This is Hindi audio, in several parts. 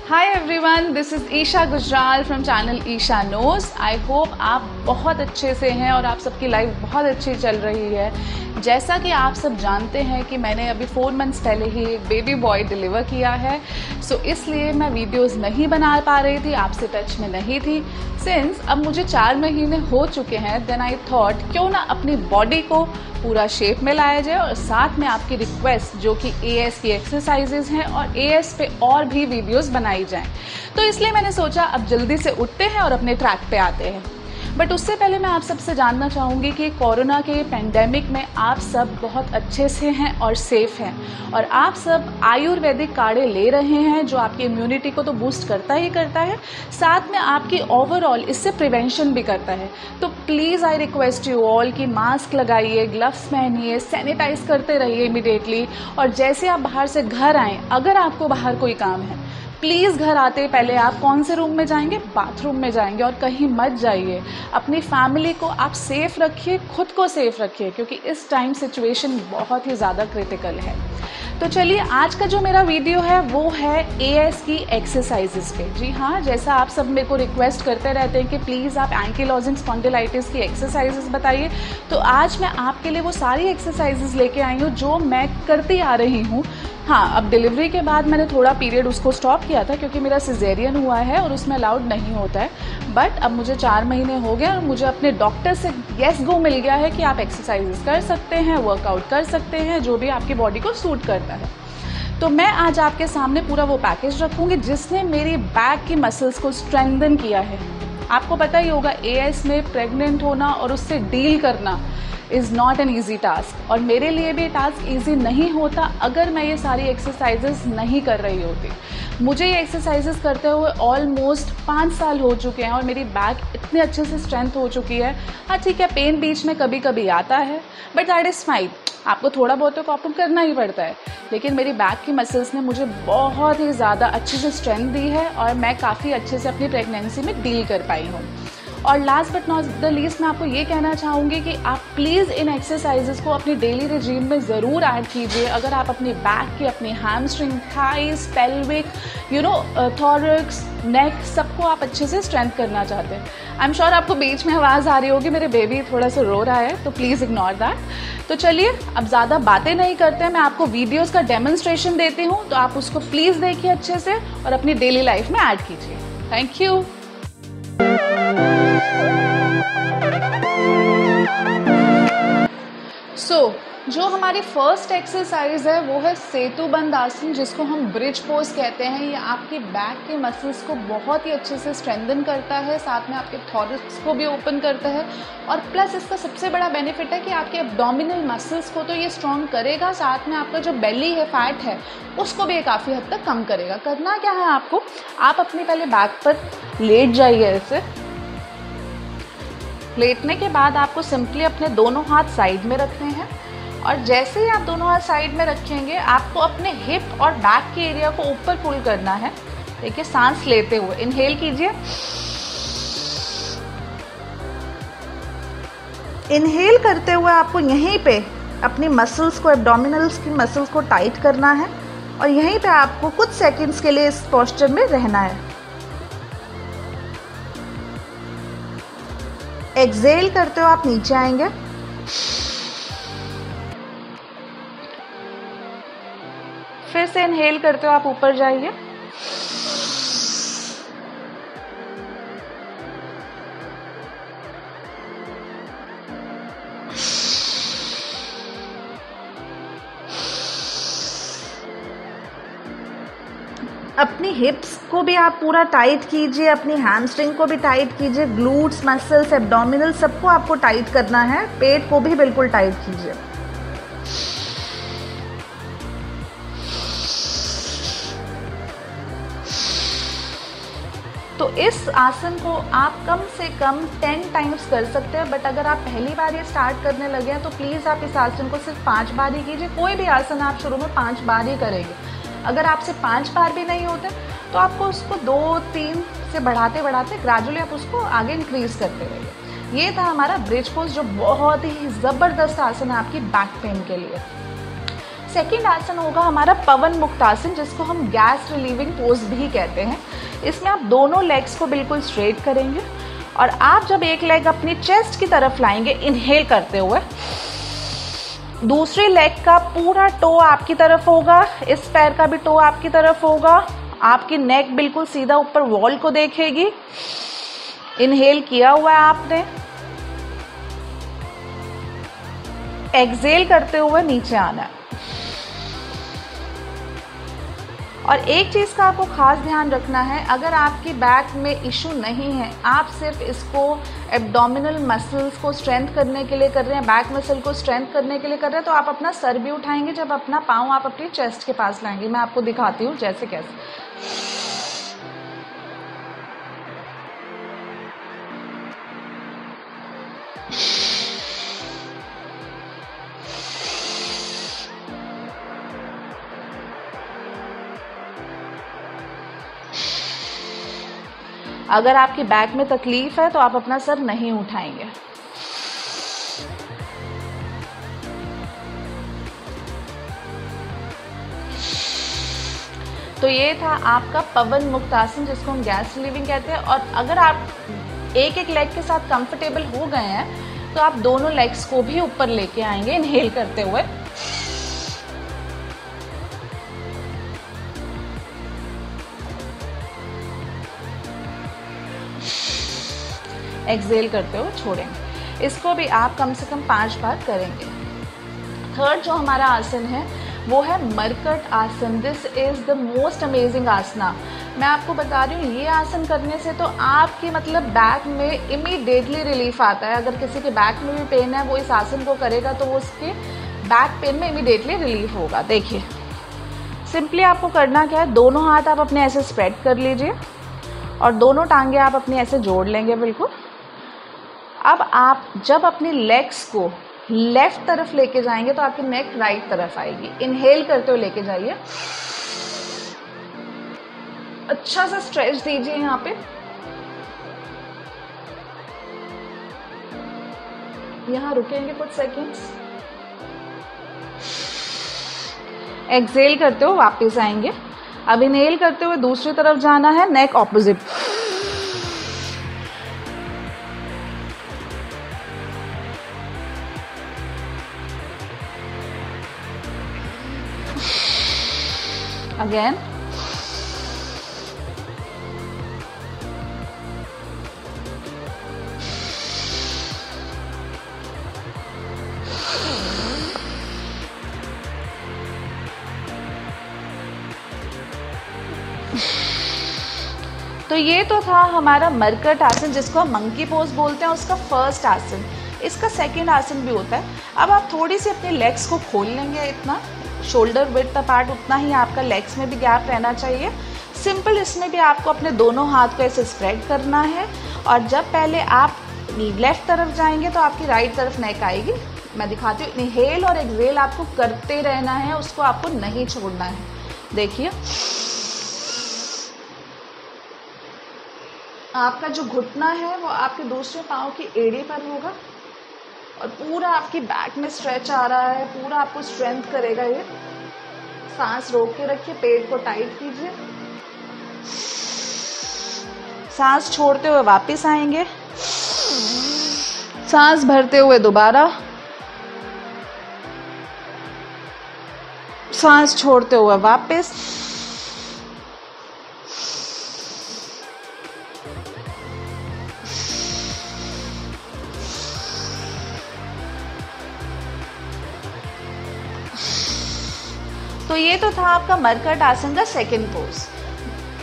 Hi everyone, this is Esha Gujral from channel Esha knows. I hope आप बहुत अच्छे से हैं और आप सबकी लाइफ बहुत अच्छी चल रही है। जैसा कि आप सब जानते हैं कि मैंने अभी 4 मंथ्स पहले ही एक बेबी बॉय डिलीवर किया है, सो इसलिए मैं वीडियोस नहीं बना पा रही थी, आपसे टच में नहीं थी। सिंस अब मुझे 4 महीने हो चुके हैं, देन आई थॉट क्यों ना अपनी बॉडी को पूरा शेप में लाया जाए और साथ में आपकी रिक्वेस्ट जो कि एएस की एक्सरसाइजेज हैं और एएस पे और भी वीडियोस बनाई जाएं। तो इसलिए मैंने सोचा अब जल्दी से उठते हैं और अपने ट्रैक पे आते हैं। बट उससे पहले मैं आप सबसे जानना चाहूँगी कि कोरोना के पैंडेमिक में आप सब बहुत अच्छे से हैं और सेफ हैं और आप सब आयुर्वेदिक काढ़े ले रहे हैं जो आपकी इम्यूनिटी को तो बूस्ट करता ही करता है, साथ में आपकी ओवरऑल इससे प्रिवेंशन भी करता है। तो please I request you all कि मास्क लगाइए, ग्लव्स पहनिए, सैनिटाइज करते रहिए इमीडिएटली। और जैसे आप बाहर से घर आएँ, अगर आपको बाहर कोई काम है, प्लीज़ घर आते पहले आप कौन से रूम में जाएंगे? बाथरूम में जाएंगे और कहीं मत जाइए। अपनी फैमिली को आप सेफ रखिए, खुद को सेफ रखिए, क्योंकि इस टाइम सिचुएशन बहुत ही ज़्यादा क्रिटिकल है। तो चलिए, आज का जो मेरा वीडियो है वो है एएस की एक्सरसाइजेस पे। जी हाँ, जैसा आप सब मेरे को रिक्वेस्ट करते रहते हैं कि प्लीज़ आप एंकिलोजिंग स्पॉन्डिलाइटिस की एक्सरसाइजेस बताइए, तो आज मैं आपके लिए वो सारी एक्सरसाइजेस लेके आई हूँ जो मैं करती आ रही हूँ। हाँ, अब डिलीवरी के बाद मैंने थोड़ा पीरियड उसको स्टॉप किया था क्योंकि मेरा सिजेरियन हुआ है और उसमें अलाउड नहीं होता है। बट अब मुझे 4 महीने हो गए और मुझे अपने डॉक्टर से येस गो मिल गया है कि आप एक्सरसाइजेस कर सकते हैं, वर्कआउट कर सकते हैं, जो भी आपकी बॉडी को सूट करता है। तो मैं आज आपके सामने पूरा वो पैकेज रखूँगी जिसने मेरी बैक की मसल्स को स्ट्रेंथन किया है। आपको पता ही होगा, एएस में प्रेग्नेंट होना और उससे डील करना is not an easy task, और मेरे लिए भी टास्क ईजी नहीं होता अगर मैं ये सारी एक्सरसाइजेस नहीं कर रही होती। मुझे ये एक्सरसाइजेस करते हुए ऑलमोस्ट 5 साल हो चुके हैं और मेरी बैक इतने अच्छे से स्ट्रेंथ हो चुकी है। हाँ ठीक है, पेन बीच में कभी कभी आता है, बट दैट इज़ फाइन, आपको थोड़ा बहुत तो कॉप अप करना ही पड़ता है। लेकिन मेरी बैक की मसल्स ने मुझे बहुत ही ज़्यादा अच्छे से स्ट्रेंथ दी है और मैं काफ़ी अच्छे से अपनी प्रेगनेंसी में डील कर पाई हूँ। और last but not the least, मैं आपको ये कहना चाहूँगी कि आप प्लीज़ इन एक्सरसाइजेस को अपनी डेली रिजीम में ज़रूर ऐड कीजिए। अगर आप अपनी बैक की, अपनी हैमस्ट्रिंग, थाइस, पेल्विक, थॉरक्स, नेक, सबको आप अच्छे से स्ट्रेंथ करना चाहते हैं। आई एम श्योर आपको बीच में आवाज़ आ रही होगी, मेरे बेबी थोड़ा सा रो रहा है, तो प्लीज़ इग्नोर दैट। तो चलिए, अब ज़्यादा बातें नहीं करते हैं, मैं आपको वीडियोज़ का डेमोन्स्ट्रेशन देती हूँ, तो आप उसको प्लीज़ देखिए अच्छे से और अपनी डेली लाइफ में ऐड कीजिए। Thank you. जो हमारी फर्स्ट एक्सरसाइज है वो है सेतुबंद आसन, जिसको हम ब्रिज पोज कहते हैं। ये आपकी बैक के मसल्स को बहुत ही अच्छे से स्ट्रेंथन करता है, साथ में आपके थॉरक्स को भी ओपन करता है, और प्लस इसका सबसे बड़ा बेनिफिट है कि आपके एब्डोमिनल मसल्स को तो ये स्ट्रॉन्ग करेगा, साथ में आपका जो बेली है, फैट है, उसको भी ये काफ़ी हद तक कम करेगा। करना क्या है आपको, आप अपनी पहले बैक पर लेट जाइए। ऐसे लेटने के बाद आपको सिंपली अपने दोनों हाथ साइड में रखने हैं, और जैसे ही आप दोनों हाथ साइड में रखेंगे, आपको अपने हिप और बैक के एरिया को ऊपर पुल करना है। देखिए, सांस लेते हुए इनहेल कीजिए। इनहेल करते हुए आपको यहीं पे अपनी मसल्स को, एब्डोमिनल्स की मसल्स को टाइट करना है और यहीं पे आपको कुछ सेकंड्स के लिए इस पोस्चर में रहना है। एक्सहेल करते हुए आप नीचे आएंगे। फिर से इनहेल करते हुए आप ऊपर जाइए। अपनी हिप्स को भी आप पूरा टाइट कीजिए, अपनी हैमस्ट्रिंग को भी टाइट कीजिए, ग्लूट्स, मसल्स, एब्डोमिनल, सबको आपको टाइट करना है। पेट को भी बिल्कुल टाइट कीजिए। तो इस आसन को आप कम से कम 10 टाइम्स कर सकते हैं, बट अगर आप पहली बार ये स्टार्ट करने लगे हैं तो प्लीज़ आप इस आसन को सिर्फ 5 बार ही कीजिए। कोई भी आसन आप शुरू में 5 बार ही करेंगे। अगर आपसे 5 बार भी नहीं होते तो आपको उसको 2-3 से बढ़ाते बढ़ाते ग्रेजुअली आप उसको आगे इंक्रीज करते रहिए। ये था हमारा ब्रिज पोज, जो बहुत ही ज़बरदस्त आसन है आपकी बैक पेन के लिए। सेकेंड आसन होगा हमारा पवन मुक्त आसन, जिसको हम गैस रिलीविंग पोज भी कहते हैं। इसमें आप दोनों लेग्स को बिल्कुल स्ट्रेट करेंगे और आप जब एक लेग अपनी चेस्ट की तरफ लाएंगे इनहेल करते हुए, दूसरी लेग का पूरा टो आपकी तरफ होगा, इस पैर का भी टो आपकी तरफ होगा, आपकी नेक बिल्कुल सीधा ऊपर वॉल को देखेगी। इनहेल किया हुआ है आपने, एक्सहेल करते हुए नीचे आना है। और एक चीज़ का आपको खास ध्यान रखना है, अगर आपकी बैक में इशू नहीं है, आप सिर्फ इसको एब्डोमिनल मसल्स को स्ट्रेंथ करने के लिए कर रहे हैं, बैक मसल को स्ट्रेंथ करने के लिए कर रहे हैं, तो आप अपना सर भी उठाएंगे जब अपना पाँव आप अपनी चेस्ट के पास लाएंगे। मैं आपको दिखाती हूँ जैसे कैसे। अगर आपकी बैक में तकलीफ है तो आप अपना सर नहीं उठाएंगे। तो ये था आपका पवन मुक्त आसन, जिसको हम गैस रिलीविंग कहते हैं। और अगर आप एक एक लेग के साथ कंफर्टेबल हो गए हैं तो आप दोनों लेग्स को भी ऊपर लेके आएंगे इनहेल करते हुए। एक्सहेल करते हुए छोड़ेंगे। इसको भी आप कम से कम 5 बार करेंगे। थर्ड जो हमारा आसन है वो है मरकट आसन। This is the most amazing asana. मैं आपको बता रही हूँ, ये आसन करने से तो आपकी मतलब बैक में इमीडिएटली रिलीफ आता है। अगर किसी के बैक में भी पेन है, वो इस आसन को करेगा तो वो उसके बैक पेन में इमीडिएटली रिलीफ होगा। देखिए, सिंपली आपको करना क्या है, दोनों हाथ आप अपने ऐसे स्प्रेड कर लीजिए और दोनों टांगे आप अपने ऐसे जोड़ लेंगे बिल्कुल। अब आप जब अपनी लेग्स को लेफ्ट तरफ लेके जाएंगे तो आपकी नेक राइट तरफ आएगी। इनहेल करते हुए लेके जाइए, अच्छा सा स्ट्रेच दीजिए यहाँ पे। यहाँ रुकेंगे कुछ सेकेंड्स। एक्सहेल करते हुए वापस आएंगे। अब इनहेल करते हुए दूसरी तरफ जाना है, नेक ऑपोजिट। अगेन तो ये तो था हमारा मरकट आसन, जिसको हम मंकी पोज बोलते हैं, उसका फर्स्ट आसन। इसका सेकंड आसन भी होता है। अब आप थोड़ी सी अपने लेग्स को खोल लेंगे, इतना शोल्डर विड्थ अपार्ट, उतना ही आपका लेग्स में भी गैप रहना चाहिए। सिंपल इसमें भी आपको अपने दोनों हाथ को ऐसे स्प्रेड करना है और जब पहले आप लेफ्ट तरफ जाएंगे तो आपकी राइट तरफ नेक आएगी। मैं दिखाती हूँ। इनहेल और एक्सहेल आपको करते रहना है, उसको आपको नहीं छोड़ना है। देखिए, आपका जो घुटना है वो आपके दूसरे पाँव की एड़ी पर होगा और पूरा आपकी बैक में स्ट्रेच आ रहा है, पूरा आपको स्ट्रेंथ करेगा ये। सांस रोक के रखिए, पेट को टाइट कीजिए। सांस छोड़ते हुए वापस आएंगे, सांस भरते हुए दोबारा, सांस छोड़ते हुए वापस। तो ये तो था आपका मरकट आसन का सेकंड पोज।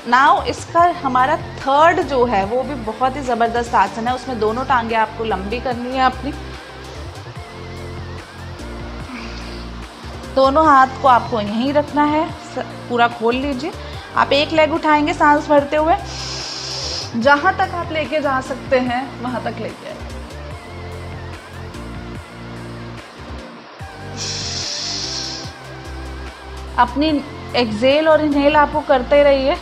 नाउ इसका हमारा थर्ड जो है वो भी बहुत ही ज़बरदस्त आसन है। उसमें दोनों टांगे आपको लंबी करनी है अपनी। दोनों हाथ को आपको यहीं रखना है, पूरा खोल लीजिए। आप एक लेग उठाएंगे सांस भरते हुए, जहाँ तक आप लेके जा सकते हैं वहाँ तक लेके आए। अपनी एक्सहेल और इनहेल आपको करते रहिए।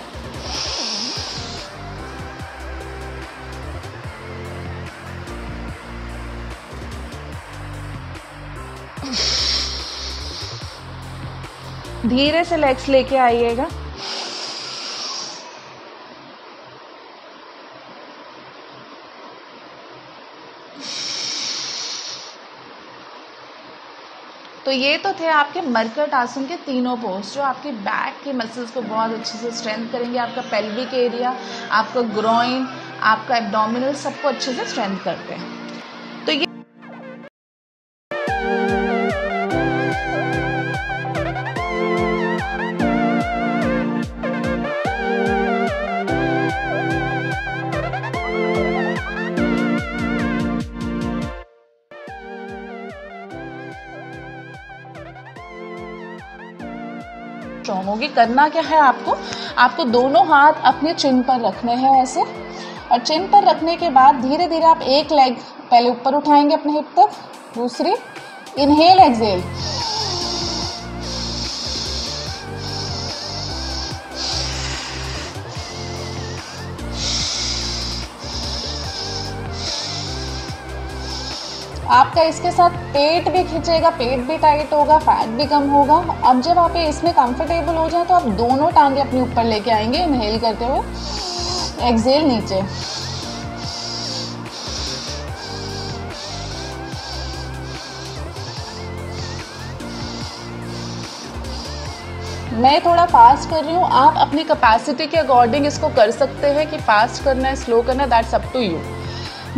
धीरे से लेग्स लेके आइएगा। तो ये तो थे आपके मरकट आसन के तीनों पोज जो आपकी बैक की मसल्स को बहुत अच्छे से स्ट्रेंथ करेंगे। आपका पेल्विक एरिया, आपका ग्रोइन, आपका एब्डोमिनल, सबको अच्छे से स्ट्रेंथ करते हैं। तो ये स्ट्रॉन्ग होगी। करना क्या है आपको दोनों हाथ अपने चिन पर रखने हैं ऐसे, और चिन पर रखने के बाद धीरे धीरे आप एक लेग पहले ऊपर उठाएंगे अपने हिप तक, दूसरी इनहेल एक्सहेल, आपका इसके साथ पेट भी खींचेगा, पेट भी टाइट होगा, फैट भी कम होगा। अब जब आप इसमें कंफर्टेबल हो जाए तो आप दोनों टांगे अपने ऊपर लेके आएंगे इनहेल करते हुए, एक्सहेल नीचे। मैं थोड़ा फास्ट कर रही हूँ, आप अपनी कैपेसिटी के अकॉर्डिंग इसको कर सकते हैं कि फास्ट करना है, स्लो करना है, that's up to you.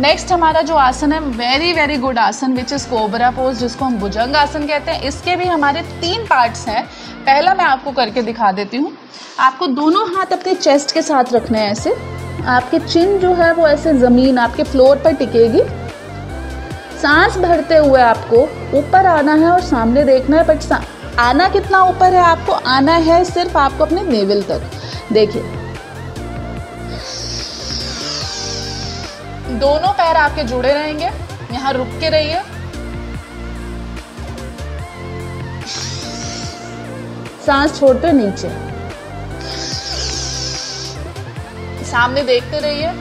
Next हमारा जो आसन है, वेरी वेरी गुड आसन, विच इज़ कोबरा पोज, जिसको हम भुजंग आसन कहते हैं। इसके भी हमारे 3 पार्ट्स हैं। पहला मैं आपको करके दिखा देती हूँ। आपको दोनों हाथ अपने चेस्ट के साथ रखने हैं ऐसे, आपके चिन जो है वो ऐसे ज़मीन आपके फ्लोर पर टिकेगी। सांस भरते हुए आपको ऊपर आना है और सामने देखना है, बट आना कितना ऊपर है, आपको आना है सिर्फ आपको अपने नेवल तक। देखिए, दोनों पैर आपके जुड़े रहेंगे, यहाँ रुक के रहिए। सांस छोड़ते नीचे, सामने देखते रहिए।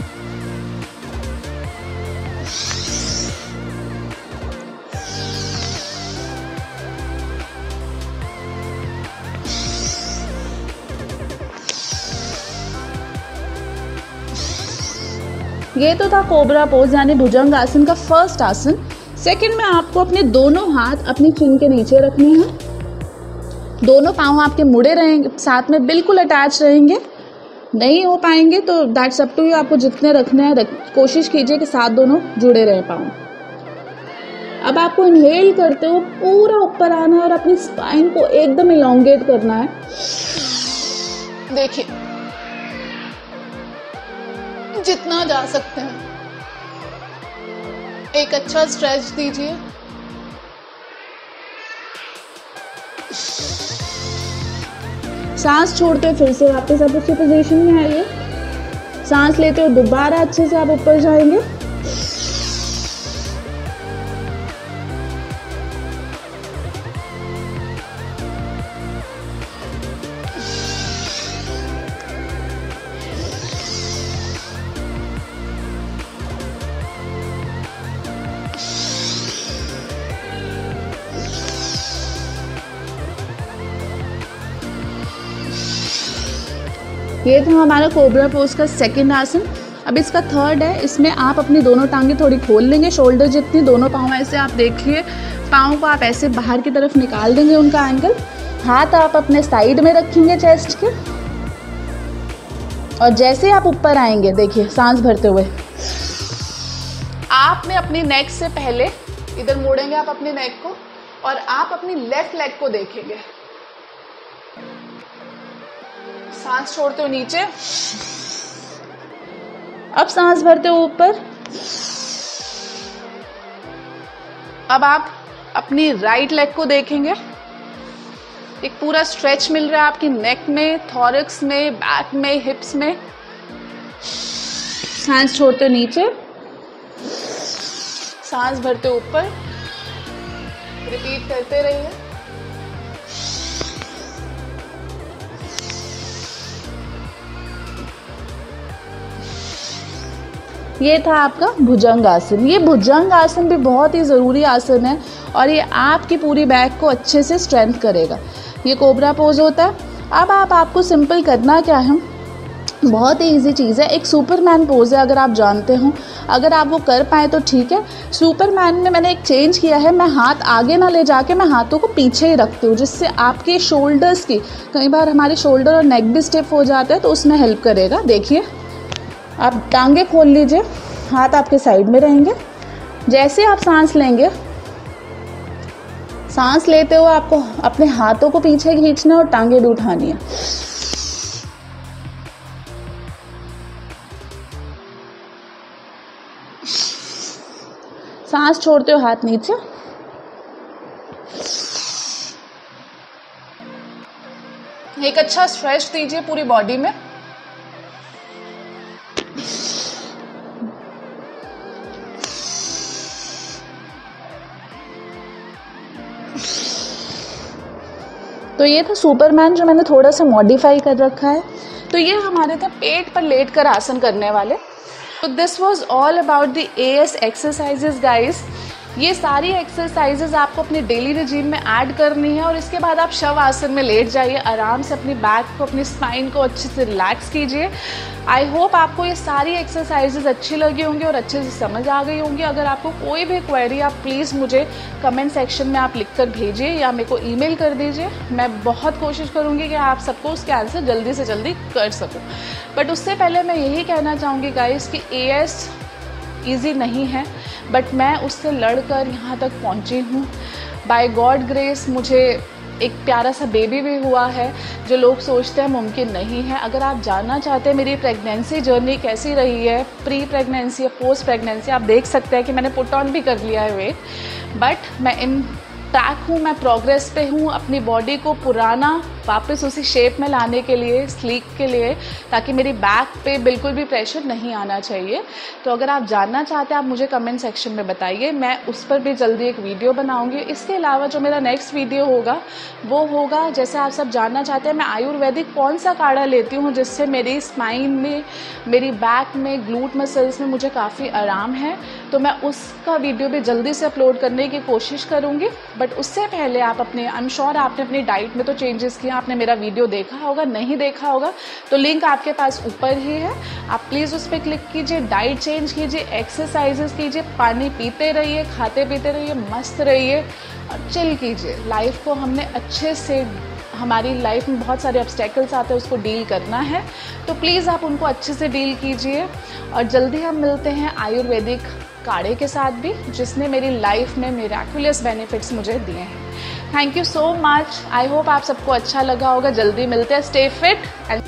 ये तो था कोबरा पोज यानी भुजंग आसन का फर्स्ट आसन। सेकंड में आपको अपने दोनों हाथ अपनी चिन के नीचे रखने हैं। दोनों पाँव आपके मुड़े रहेंगे, साथ में बिल्कुल अटैच रहेंगे। नहीं हो पाएंगे तो दैट्स अप टू यू, आपको जितने रखने हैं कोशिश कीजिए कि साथ दोनों जुड़े रहे पाँव। अब आपको इनहेल करते हो पूरा ऊपर आना है और अपनी स्पाइन को एकदम इलोंगेट करना है। देखिए, जितना जा सकते हैं एक अच्छा स्ट्रेच दीजिए। सांस छोड़ते हुए फिर से वापस आप उसी पोजीशन में आइए। सांस लेते हुए दोबारा अच्छे से आप ऊपर जाएंगे। ये था हमारा कोबरा पोज का सेकंड आसन। अब इसका थर्ड है, इसमें आप अपनी दोनों टांगे थोड़ी खोल लेंगे, शोल्डर जितनी, दोनों पाँव ऐसे आप देखिए, पाँव को आप ऐसे बाहर की तरफ निकाल देंगे उनका एंगल। हाथ आप अपने साइड में रखेंगे चेस्ट के, और जैसे आप ऊपर आएंगे देखिए सांस भरते हुए आपने अपनी नेक से पहले इधर मोड़ेंगे आप अपने नेक को, और आप अपनी लेफ्ट लेग को देखेंगे। सांस छोड़ते हो नीचे, अब सांस भरते हो ऊपर। अब आप अपनी राइट लेग को देखेंगे, एक पूरा स्ट्रेच मिल रहा है आपकी नेक में, थॉरक्स में, बैक में, हिप्स में। सांस छोड़ते हो नीचे, सांस भरते हो ऊपर। रिपीट करते रहिए। ये था आपका भुजंग आसन। ये भुजंग आसन भी बहुत ही ज़रूरी आसन है और ये आपकी पूरी बैक को अच्छे से स्ट्रेंथ करेगा। ये कोबरा पोज होता है। अब आपको सिंपल करना क्या है, बहुत ही ईजी चीज़ है, एक सुपरमैन पोज है, अगर आप जानते हो, अगर आप वो कर पाएँ तो ठीक है। सुपरमैन में मैंने एक चेंज किया है, मैं हाथ आगे ना ले जाके मैं हाथों को पीछे ही रखती हूँ, जिससे आपके शोल्डर्स की, कई बार हमारे शोल्डर और नेक भी स्टिफ हो जाते हैं, तो उसमें हेल्प करेगा। देखिए, आप टांगे खोल लीजिए, हाथ आपके साइड में रहेंगे। जैसे आप सांस लेंगे, सांस लेते हुए आपको अपने हाथों को पीछे खींचना और टांगे भी उठानी है। सांस छोड़ते हो हाथ नीचे। एक अच्छा स्ट्रेच दीजिए पूरी बॉडी में। तो ये था सुपरमैन, जो मैंने थोड़ा सा मॉडिफाई कर रखा है। तो ये हमारे थे पेट पर लेट कर आसन करने वाले। तो this was all about the AS exercises guys. ये सारी एक्सरसाइजेज आपको अपने डेली रिजीम में ऐड करनी है, और इसके बाद आप शव आसन में लेट जाइए, आराम से अपनी बैक को, अपनी स्पाइन को अच्छे से रिलैक्स कीजिए। आई होप आपको ये सारी एक्सरसाइजेज अच्छी लगी होंगी और अच्छे से समझ आ गई होंगी। अगर आपको कोई भी क्वेरी, आप प्लीज़ मुझे कमेंट सेक्शन में आप लिख कर भेजिए या मेरे को ईमेल कर दीजिए। मैं बहुत कोशिश करूँगी कि आप सबको उसके आंसर जल्दी से जल्दी कर सकूँ। बट उससे पहले मैं यही कहना चाहूँगी गाइस कि AS ईजी नहीं है, बट मैं उससे लड़कर यहाँ तक पहुँची हूँ। बाय गॉड ग्रेस मुझे एक प्यारा सा बेबी भी हुआ है, जो लोग सोचते हैं मुमकिन नहीं है। अगर आप जानना चाहते हैं मेरी प्रेगनेंसी जर्नी कैसी रही है, प्री प्रेगनेंसी या पोस्ट प्रेगनेंसी, आप देख सकते हैं कि मैंने पुट ऑन भी कर लिया है वेट, बट मैं इन ट्रैक हूँ, मैं प्रोग्रेस पे हूँ, अपनी बॉडी को पुराना वापस उसी शेप में लाने के लिए, स्लीक के लिए, ताकि मेरी बैक पे बिल्कुल भी प्रेशर नहीं आना चाहिए। तो अगर आप जानना चाहते हैं, आप मुझे कमेंट सेक्शन में बताइए, मैं उस पर भी जल्दी एक वीडियो बनाऊंगी। इसके अलावा जो मेरा नेक्स्ट वीडियो होगा वो होगा, जैसे आप सब जानना चाहते हैं, मैं आयुर्वेदिक कौन सा काढ़ा लेती हूँ जिससे मेरी स्पाइन में, मेरी बैक में, ग्लूट मसल्स में मुझे काफ़ी आराम है। तो मैं उसका वीडियो भी जल्दी से अपलोड करने की कोशिश करूँगी। बट उससे पहले आप अपने, आई एम श्योर आपने अपनी डाइट में तो चेंजेस किया, आपने मेरा वीडियो देखा होगा, नहीं देखा होगा तो लिंक आपके पास ऊपर ही है, आप प्लीज़ उस पर क्लिक कीजिए, डाइट चेंज कीजिए, एक्सरसाइजेस कीजिए, पानी पीते रहिए, खाते पीते रहिए, मस्त रहिए और चिल कीजिए। लाइफ को हमने अच्छे से, हमारी लाइफ में बहुत सारे ऑब्स्टेकल्स आते हैं, उसको डील करना है, तो प्लीज़ आप उनको अच्छे से डील कीजिए। और जल्दी हम मिलते हैं आयुर्वेदिक काढ़े के साथ भी, जिसने मेरी लाइफ में मिरेक्युलस बेनिफिट्स मुझे दिए हैं। Thank you so much. I hope आप सबको अच्छा लगा होगा। जल्दी मिलते हैं। Stay fit and